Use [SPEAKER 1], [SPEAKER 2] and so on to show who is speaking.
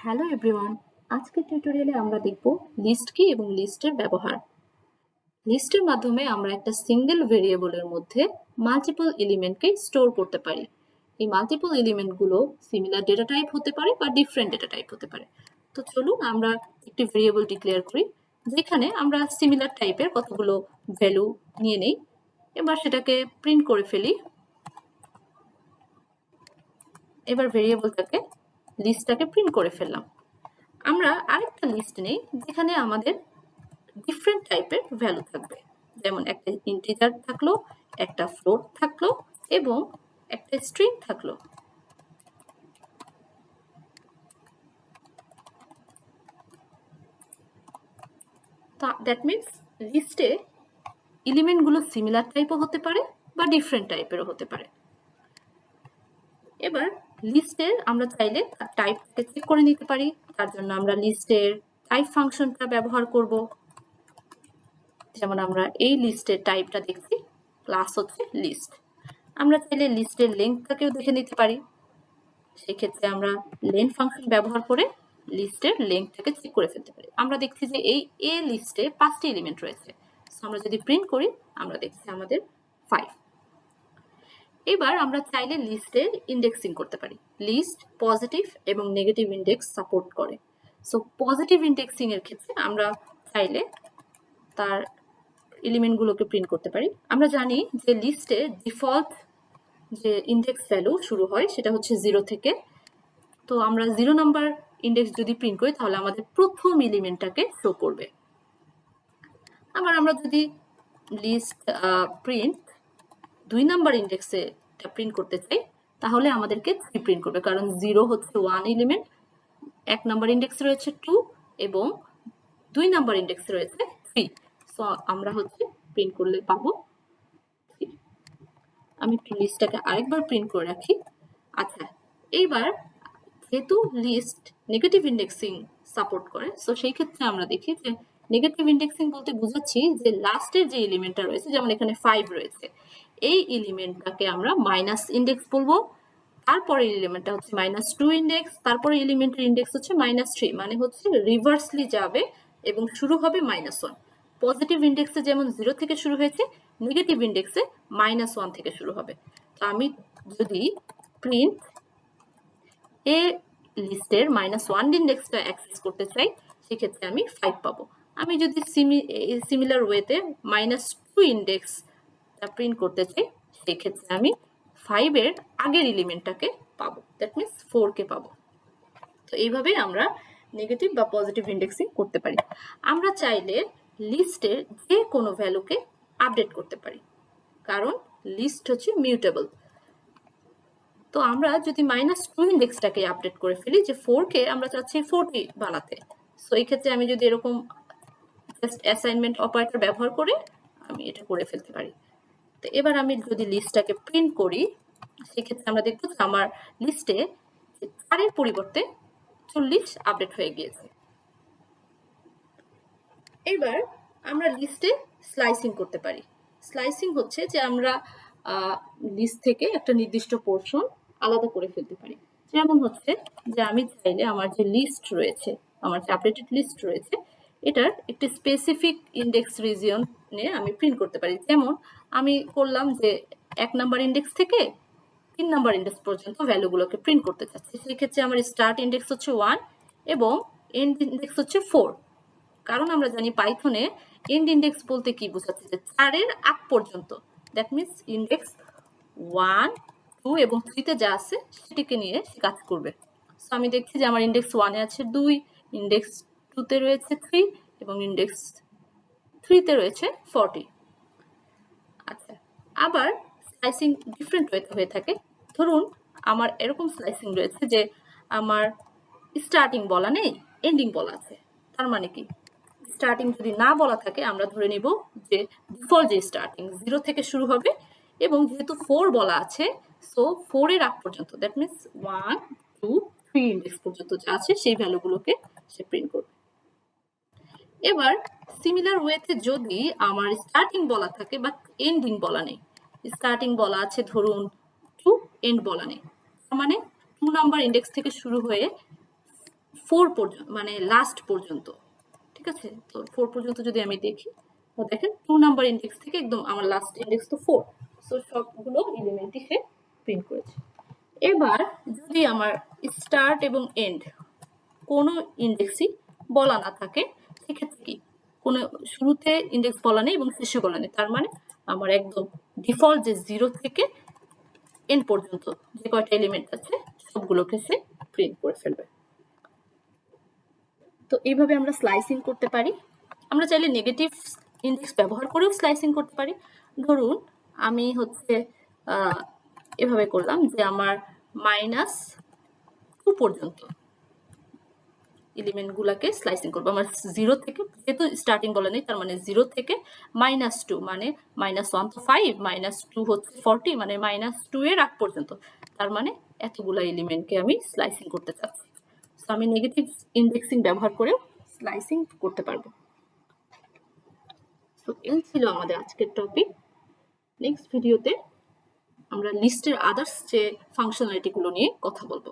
[SPEAKER 1] Hello everyone, আজকের টিউটোরিয়ালে আমরা দেখব লিস্ট কি এবং লিস্টের ব্যবহার। লিস্টের মাধ্যমে আমরা একটা সিঙ্গেল ভেরিয়েবলের মধ্যে মাল্টিপল এলিমেন্টকে স্টোর করতে পারি। এই মাল্টিপল এলিমেন্টগুলো সিমিলার ডেটা টাইপ হতে পারে বা ডিফারেন্ট ডেটা টাইপ হতে পারে। তো চলুন আমরা একটি ভেরিয়েবল ডিক্লেয়ার করি যেখানে আমরা সিমিলার টাইপের কতগুলো ভ্যালু নিয়ে নেই। এবার সেটাকে প্রিন্ট করে ফেলি। এবার ভেরিয়েবলটাকে লিস্টটাকে প্রিন্ট করে ফেললাম। আমরা আরেকটা লিস্ট নেই যেখানে আমাদের ডিফারেন্ট টাইপের ভ্যালু থাকবে, যেমন একটা ইন্টিজার থাকলো, একটা ফ্লোট থাকলো এবং একটা স্ট্রিং থাকলো। দ্যাট মিনস লিস্টে এলিমেন্টগুলো সিমিলার টাইপও হতে পারে বা ডিফারেন্ট টাইপেরও হতে পারে। এবার লিস্টের আমরা চাইলে টাইপকে চেক করে নিতে পারি। তার জন্য আমরা লিস্টের টাইপ ফাংশনটা ব্যবহার করব। যেমন আমরা এই লিস্টের টাইপটা দেখছি, ক্লাস হচ্ছে লিস্ট। আমরা চাইলে লিস্টের লেন্থটাকেও দেখে নিতে পারি। সেক্ষেত্রে আমরা লেন্থ ফাংশন ব্যবহার করে লিস্টের লেন্থটাকে চেক করে ফেলতে পারি। আমরা দেখছি যে এই এ লিস্টে 5টি এলিমেন্ট রয়েছে। সো আমরা যদি প্রিন্ট করি আমরা দেখছি আমাদের 5। এবার আমরা চাইলে লিস্টে ইন্ডেক্সিং করতে পারি। লিস্ট পজিটিভ এবং নেগেটিভ ইন্ডেক্স সাপোর্ট করে। সো পজিটিভ ইন্ডেক্সিং এর ক্ষেত্রে আমরা চাইলে তার এলিমেন্টগুলোকে প্রিন্ট করতে পারি। আমরা জানি যে লিস্টে ডিফল্ট যে ইন্ডেক্স ভ্যালু শুরু হয় সেটা হচ্ছে 0 থেকে। তো আমরা 0 নাম্বার ইন্ডেক্স যদি প্রিন্ট করি তাহলে আমাদের প্রথম এলিমেন্টটাকে শো করবে। আবার আমরা যদি লিস্ট প্রিন্ট 2 নাম্বার ইন্ডেক্সে প্রিন্ট করতে চাই তাহলে আমাদেরকে 3 প্রিন্ট করবে, কারণ 0 হচ্ছে 1 এলিমেন্ট, 1 নাম্বার ইন্ডেক্সে রয়েছে 2 এবং 2 নাম্বার ইন্ডেক্সে রয়েছে 3। সো আমরা হচ্ছে প্রিন্ট করলে পাবো 3। আমি লিস্টটাকে আরেকবার প্রিন্ট করে রাখি। আচ্ছা, এইবার যেহেতু লিস্ট নেগেটিভ ইন্ডেক্সিং সাপোর্ট করে, সো সেই ক্ষেত্রে আমরা দেখি যে নেগেটিভ ইন্ডেক্সিং বলতে বোঝাচ্ছি যে লাস্টের যে এলিমেন্টটা রয়েছে, যেমন এখানে 5 রয়েছে, এই এলিমেন্টটাকে আমরা মাইনাস ইন্ডেক্স বলবো। তারপরে এলিমেন্টটা হচ্ছে -2 ইন্ডেক্স, তারপরে এলিমেন্টের ইন্ডেক্স হচ্ছে -3, মানে হচ্ছে রিভার্সলি যাবে এবং শুরু হবে -1। পজিটিভ ইন্ডেক্সে যেমন 0 থেকে শুরু হয়েছে, নেগেটিভ ইন্ডেক্সে -1 থেকে শুরু হবে। তো আমি যদি প্রিন্ট এ লিস্টের -1 ইন্ডেক্সটা অ্যাক্সেস করতে চাই সেক্ষেত্রে আমি 5 পাবো। আমি যদি সিমিলার ওয়েতে -2 ইন্ডেক্সটা প্রিন্ট করতে চাই সেক্ষেত্রে আমি 5 এর আগের এলিমেন্টটাকে পাবো, দ্যাট মিনস 4 কে পাবো। তো এইভাবে আমরা নেগেটিভ বা পজিটিভ ইন্ডেক্সিং করতে পারি। আমরা চাইলে লিস্টের যে কোনো ভ্যালুকে আপডেট করতে পারি, কারণ লিস্ট হচ্ছে মিউটেবল। তো আমরা যদি -2 ইন্ডেক্সটাকে আপডেট করে ফেলি যে 4 কে আমরা চাচ্ছি 40 বানাতে, সো এই ক্ষেত্রে আমি যদি এরকম জাস্ট অ্যাসাইনমেন্ট অপারেটর ব্যবহার করে আমি এটা করে ফেলতে পারি। তো এবার আমি যদি লিস্টটাকে প্রিন্ট করি সেক্ষেত্রে আমরা দেখব যে আমার লিস্টে 4 এর পরিবর্তে 40 আপডেট হয়ে গিয়েছে। এবার আমরা লিস্টে স্লাইসিং করতে পারি। স্লাইসিং হচ্ছে যে আমরা লিস্ট থেকে একটা নির্দিষ্ট পোর্শন আলাদা করে ফেলতে পারি। যেমন হচ্ছে যে আমি চাইলে আমার যে লিস্ট রয়েছে, আমার যে আপডেটেড লিস্ট রয়েছে, এটার একটি স্পেসিফিক ইন্ডেক্স রিজিয়নে আমি প্রিন্ট করতে পারি। যেমন আমি করলাম যে 1 নাম্বার ইন্ডেক্স থেকে 3 নাম্বার ইন্ডেক্স পর্যন্ত ভ্যালুগুলোকে প্রিন্ট করতে চাচ্ছি। সেক্ষেত্রে আমার স্টার্ট ইন্ডেক্স হচ্ছে 1 এবং এন্ড ইন্ডেক্স হচ্ছে 4। কারণ আমরা জানি পাইথনে এন্ড ইন্ডেক্স বলতে কি বোঝাচ্ছে, যে 4 এর আগ পর্যন্ত, দ্যাট মিনস ইন্ডেক্স 1, 2 এবং 3 তে যা আছে সেটিকে নিয়ে সে কাজ করবে। সো আমি দেখছি যে আমার ইন্ডেক্স 1 এ আছে 2, ইন্ডেক্স 2 তে রয়েছে 3 এবং ইন্ডেক্স 3 তে রয়েছে 40। আচ্ছা, আবার স্লাইসিং ডিফারেন্ট ওয়েতে হয়ে থাকে। ধরুন আমার এরকম স্লাইসিং রয়েছে যে আমার স্টার্টিং বলা নেই, এন্ডিং বলা আছে। তার মানে কি, স্টার্টিং যদি না বলা থাকে আমরা ধরে নিব যে ডিফল্ট যে স্টার্টিং 0 থেকে শুরু হবে এবং যেহেতু 4 বলা আছে, সো 4 এর আগ পর্যন্ত, দ্যাট মিনস 1, 2, 3 ইন্ডেক্স পর্যন্ত যা আছে সেই ভ্যালুগুলোকে সে প্রিন্ট করবে। এবার সিমিলার ওয়েতে যদি আমার স্টার্টিং বলা থাকে বাট এন্ডিং বলা নেই, স্টার্টিং বলা আছে ধরুন 2, এন্ড বলা নেই, মানে 2 নাম্বার ইন্ডেক্স থেকে শুরু হয়ে 4 পর্যন্ত, মানে লাস্ট পর্যন্ত, ঠিক আছে? তো 4 পর্যন্ত যদি আমি দেখি, তো দেখেন 2 নাম্বার ইন্ডেক্স থেকে একদম আমার লাস্ট ইন্ডেক্স তো 4, সো সবগুলো এলিমেন্টই সে প্রিন্ট করেছে। এবার যদি আমার স্টার্ট এবং এন্ড কোনো ইন্ডেক্সই বলা না থাকে, সেক্ষেত্রে কি কোনো শুরুতে ইন্ডেক্স বলা নেই এবং শেষে বলা নেই, তার মানে আমার একদম ডিফল্ট যে 0 থেকে এন্ড পর্যন্ত যে কয়টা এলিমেন্ট আছে সবগুলোকে সে প্রিন্ট করে ফেলবে। তো এইভাবে আমরা স্লাইসিং করতে পারি। আমরা চাইলে নেগেটিভ ইন্ডেক্স ব্যবহার করেও স্লাইসিং করতে পারি। ধরুন আমি হচ্ছে এভাবে করলাম যে আমার -2 পর্যন্ত এলিমেন্টগুলোকে স্লাইসিং করবো। আমার 0 থেকে, যেহেতু স্টার্টিং বলে নেই, তার মানে 0 থেকে -2, মানে -1 তো 5, -2 হচ্ছে 40, মানে -2 এর আগ পর্যন্ত, তার মানে এতগুলা এলিমেন্টকে আমি স্লাইসিং করতে চাচ্ছি। তো আমি নেগেটিভ ইন্ডেক্সিং ব্যবহার করেও স্লাইসিং করতে পারবো। তো এই ছিল আমাদের আজকের টপিক। নেক্সট ভিডিওতে আমরা লিস্টের আদার্স যে ফাংশনালিটি গুলো নিয়ে কথা বলবো।